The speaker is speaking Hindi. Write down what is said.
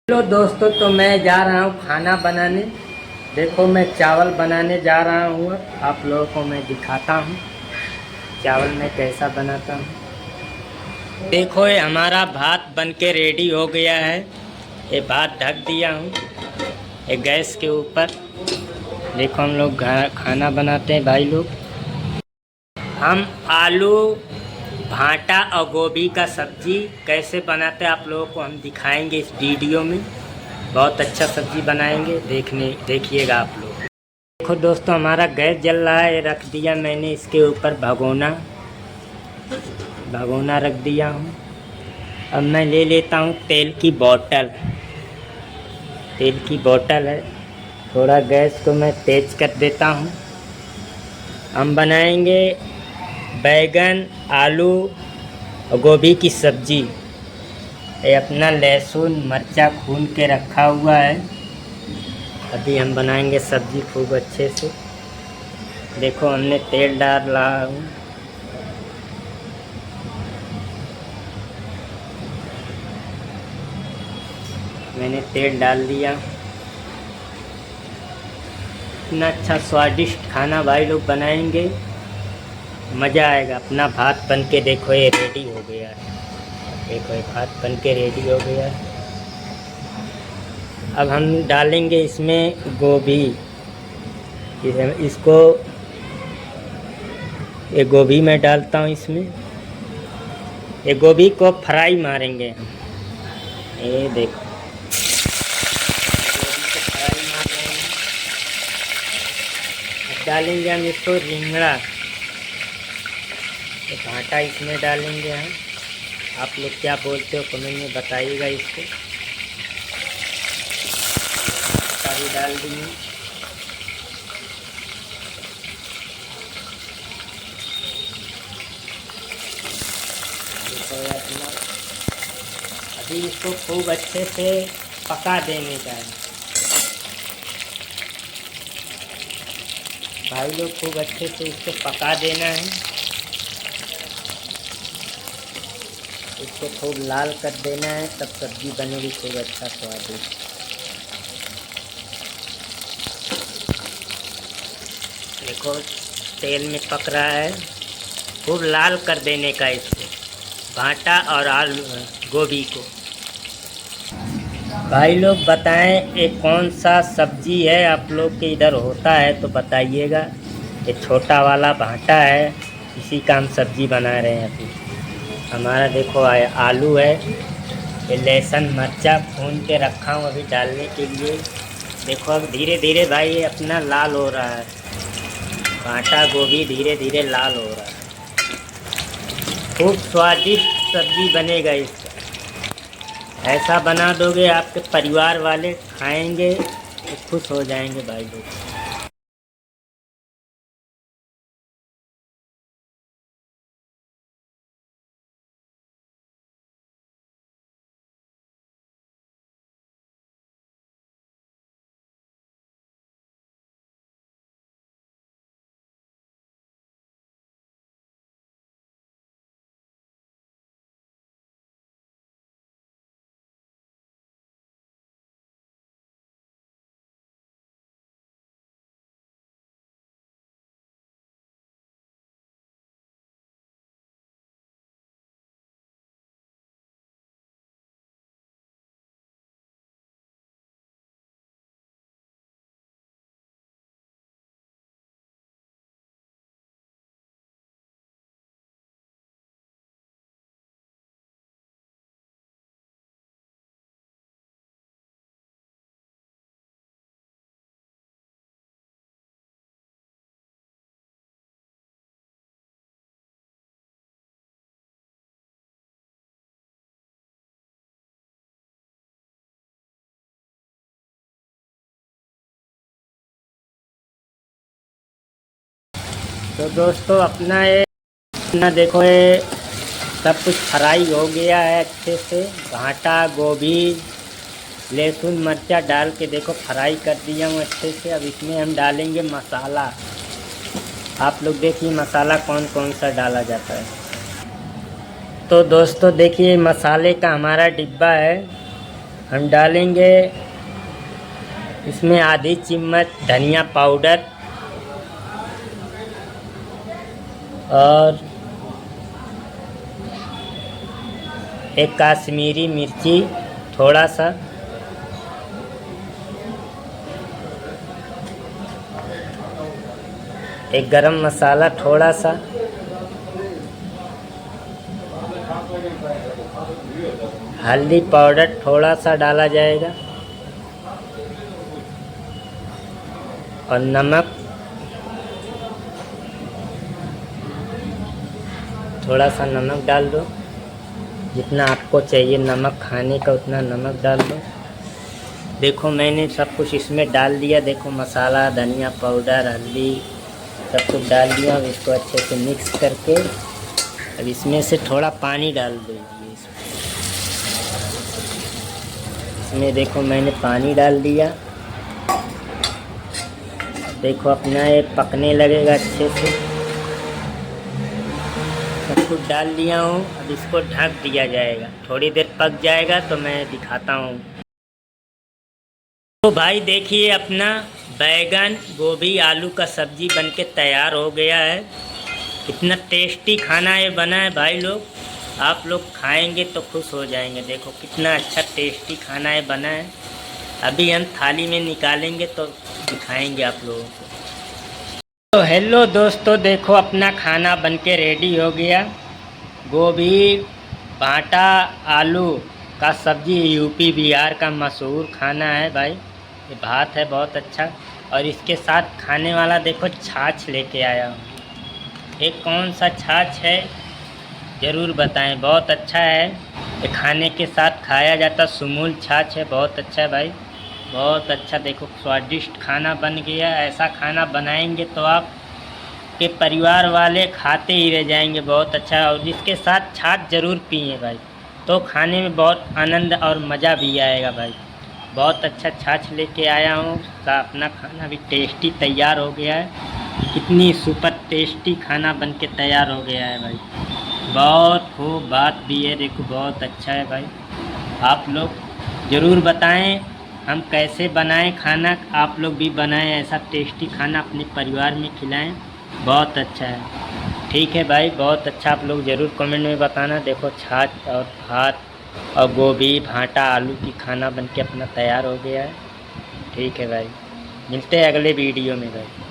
हेलो दोस्तों, तो मैं जा रहा हूँ खाना बनाने। देखो, मैं चावल बनाने जा रहा हूँ। आप लोगों को मैं दिखाता हूँ चावल मैं कैसा बनाता हूँ। देखो, ये हमारा भात बन के रेडी हो गया है। ये भात ढक दिया हूँ ये गैस के ऊपर। देखो, हम लोग खाना बनाते हैं भाई लोग। हम आलू, भांटा और गोभी का सब्जी कैसे बनाते हैं आप लोगों को हम दिखाएंगे इस वीडियो में। बहुत अच्छा सब्जी बनाएंगे, देखिएगा आप लोग। देखो दोस्तों, हमारा गैस जल रहा है। रख दिया मैंने इसके ऊपर भगोना भगोना रख दिया हूँ। अब मैं ले लेता हूँ तेल की बोतल। तेल की बोतल है। थोड़ा गैस को मैं तेज कर देता हूँ। हम बनाएंगे बैगन, आलू और गोभी की सब्जी। ये अपना लहसुन मिर्चा भून के रखा हुआ है। अभी हम बनाएंगे सब्जी खूब अच्छे से। देखो, हमने तेल डाला हूँ। मैंने तेल डाल दिया। इतना अच्छा स्वादिष्ट खाना भाई लोग बनाएंगे, मज़ा आएगा। अपना भात बन के देखो ये रेडी हो गया है। देखो, ये भात बन के रेडी हो गया है। अब हम डालेंगे इसमें गोभी। इसको ये गोभी मैं डालता हूँ इसमें। ये गोभी को फ्राई मारेंगे हम। ये देखो, गोभी को फ्राई मार रहे हैं। अब डालेंगे हम इसको रिंगड़ा। तो भांटा इसमें डालेंगे हम। आप लोग क्या बोलते हो कमेंट में बताइएगा इसको। भांटा भी डाल देंगे। देखो अपना, अभी इसको खूब अच्छे से पका देने का है भाई लोग। खूब अच्छे से इसको पका देना है। इसको खूब लाल कर देना है, तब सब्जी बनेगी खूब अच्छा स्वादिष्ट। देखो, तेल में पक रहा है। खूब लाल कर देने का इसको, भांटा और आलू गोभी को। भाई लोग बताएं, ये कौन सा सब्जी है आप लोग के इधर होता है तो बताइएगा। ये छोटा वाला भांटा है, इसी का हम सब्जी बना रहे हैं अभी। हमारा देखो आलू है। ये लहसुन मिर्चा भून के रखा हूँ अभी डालने के लिए। देखो, अब धीरे धीरे भाई ये अपना लाल हो रहा है। भांटा गोभी धीरे धीरे लाल हो रहा है। खूब स्वादिष्ट सब्जी बनेगा इसका। ऐसा बना दोगे आपके परिवार वाले खाएंगे तो खुश हो जाएंगे भाई लोग। तो दोस्तों, अपना देखो, ये सब कुछ फ्राई हो गया है अच्छे से। भांटा गोभी लहसुन मिर्चा डाल के देखो फ्राई कर दिया हूँ अच्छे से। अब इसमें हम डालेंगे मसाला। आप लोग देखिए मसाला कौन कौन सा डाला जाता है। तो दोस्तों देखिए, मसाले का हमारा डिब्बा है। हम डालेंगे इसमें आधी चम्मच धनिया पाउडर और एक कश्मीरी मिर्ची थोड़ा सा, एक गरम मसाला थोड़ा सा, हल्दी पाउडर थोड़ा सा डाला जाएगा और नमक थोड़ा सा नमक डाल दो, जितना आपको चाहिए नमक खाने का उतना नमक डाल दो। देखो मैंने सब कुछ इसमें डाल दिया, देखो मसाला, धनिया पाउडर, हल्दी सब कुछ डाल दिया। अब इसको अच्छे से मिक्स करके अब इसमें से थोड़ा पानी डाल दीजिए। इसमें देखो मैंने पानी डाल दिया। देखो अपना ये पकने लगेगा अच्छे से। सब कुछ डाल दिया हूँ, अब इसको ढक दिया जाएगा। थोड़ी देर पक जाएगा तो मैं दिखाता हूँ। तो भाई देखिए अपना बैगन गोभी आलू का सब्जी बनके तैयार हो गया है। कितना टेस्टी खाना ये बना है भाई लोग, आप लोग खाएंगे तो खुश हो जाएंगे। देखो कितना अच्छा टेस्टी खाना ये बना है। अभी हम थाली में निकालेंगे तो दिखाएंगे आप लोगों को। तो हेलो दोस्तों, देखो अपना खाना बनके रेडी हो गया। गोभी भाटा आलू का सब्जी यूपी बिहार का मशहूर खाना है भाई। ये भात है बहुत अच्छा, और इसके साथ खाने वाला देखो छाछ लेके आया हूँ। एक कौन सा छाछ है ज़रूर बताएं, बहुत अच्छा है। ये खाने के साथ खाया जाता सुमूल छाछ है, बहुत अच्छा है भाई, बहुत अच्छा। देखो स्वादिष्ट खाना बन गया। ऐसा खाना बनाएंगे तो आप के परिवार वाले खाते ही रह जाएंगे, बहुत अच्छा है। और इसके साथ छाछ ज़रूर पिए भाई, तो खाने में बहुत आनंद और मज़ा भी आएगा भाई। बहुत अच्छा छाछ लेके आया हूँ। अपना खाना भी टेस्टी तैयार हो गया है। कितनी सुपर टेस्टी खाना बनके तैयार हो गया है भाई, बहुत खूब बात भी है। देखो बहुत अच्छा है भाई। आप लोग ज़रूर बताएं हम कैसे बनाएं खाना, आप लोग भी बनाएं ऐसा टेस्टी खाना अपने परिवार में खिलाएं, बहुत अच्छा है। ठीक है भाई, बहुत अच्छा। आप लोग ज़रूर कमेंट में बताना। देखो छाछ और भात और गोभी भाटा आलू की खाना बनके अपना तैयार हो गया है। ठीक है भाई, मिलते हैं अगले वीडियो में भाई।